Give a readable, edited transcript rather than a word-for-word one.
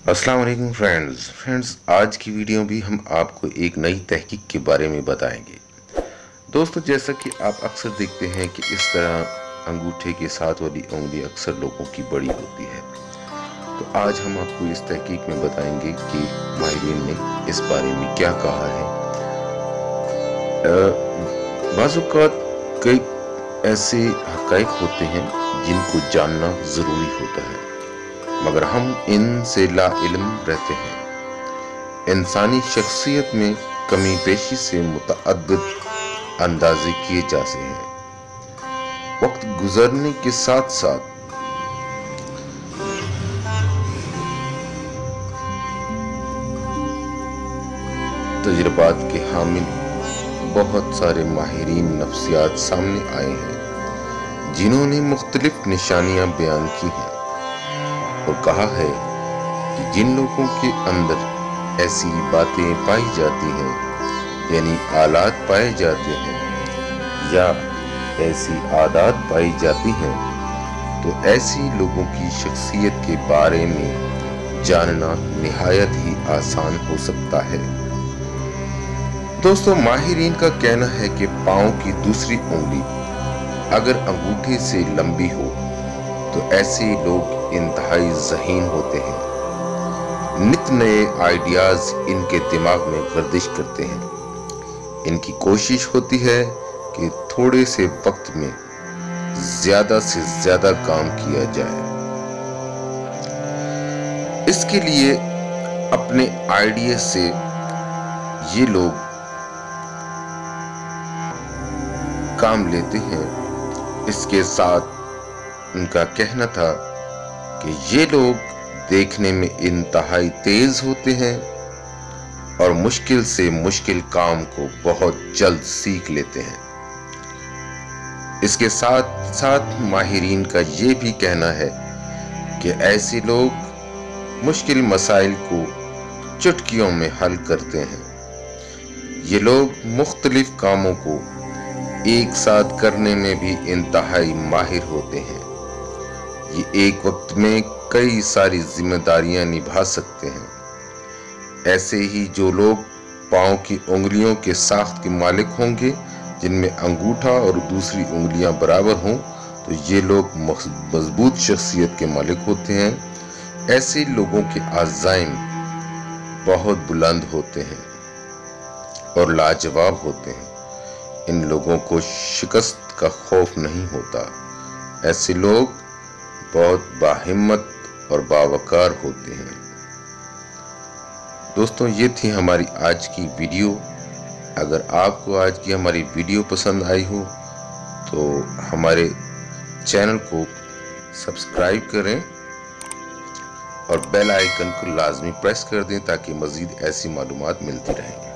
अस्सलाम वालेकुम फ्रेंड्स, आज की वीडियो भी हम आपको एक नई तहकीक के बारे में बताएंगे। दोस्तों, जैसा कि आप अक्सर देखते हैं कि इस तरह अंगूठे के साथ वाली उंगली अक्सर लोगों की बड़ी होती है। तो आज हम आपको इस तहकीक में बताएंगे कि माहिरीन ने इस बारे में क्या कहा है। बाज़-औक़ात कई ऐसे हक़ाइक़ होते हैं जिनको जानना ज़रूरी होता है, मगर हम इनसे लाइल्म रहते हैं। इंसानी शख्सियत में कमी पेशी से मुतअद्दिद अंदाज़े किए जाते हैं। वक्त गुजरने के साथ साथ तजुर्बात के हामिल बहुत सारे माहिरीन नफ्सियात सामने आए हैं, जिन्होंने मुख्तलिफ निशानियां बयान की हैं और कहा है कि जिन लोगों के अंदर ऐसी बातें पाई जाती हैं, यानी आलात पाए जाते हैं या ऐसी आदत पाई जाती हैं, तो ऐसी लोगों की शख्सियत के बारे में जानना निहायत ही आसान हो सकता है। दोस्तों, माहिरीन का कहना है कि पाँव की दूसरी उंगली अगर अंगूठे से लंबी हो तो ऐसे लोग इंतहाई ज़हीन होते हैं। नित नए आइडियाज इनके दिमाग में गर्दिश करते हैं। इनकी कोशिश होती है कि थोड़े से वक्त में ज्यादा से ज्यादा काम किया जाए। इसके लिए अपने आइडिया से ये लोग काम लेते हैं। इसके साथ उनका कहना था कि ये लोग देखने में इंतहाई तेज होते हैं और मुश्किल से मुश्किल काम को बहुत जल्द सीख लेते हैं। इसके साथ साथ माहिरीन का ये भी कहना है कि ऐसे लोग मुश्किल मसाइल को चुटकियों में हल करते हैं। ये लोग मुख्तलिफ कामों को एक साथ करने में भी इंतहाई माहिर होते हैं। ये एक वक्त में कई सारी जिम्मेदारियां निभा सकते हैं। ऐसे ही जो लोग पाँव की उंगलियों के साख्त के मालिक होंगे, जिनमें अंगूठा और दूसरी उंगलियां बराबर हों, तो ये लोग मजबूत शख्सियत के मालिक होते हैं। ऐसे लोगों के अज़ाइम बहुत बुलंद होते हैं और लाजवाब होते हैं। इन लोगों को शिकस्त का खौफ नहीं होता। ऐसे लोग बहुत बाहिम्मत और बावकार होते हैं। दोस्तों, ये थी हमारी आज की वीडियो। अगर आपको आज की हमारी वीडियो पसंद आई हो तो हमारे चैनल को सब्सक्राइब करें और बेल आइकन को लाजमी प्रेस कर दें ताकि मज़ीद ऐसी मालूमात मिलती रहें।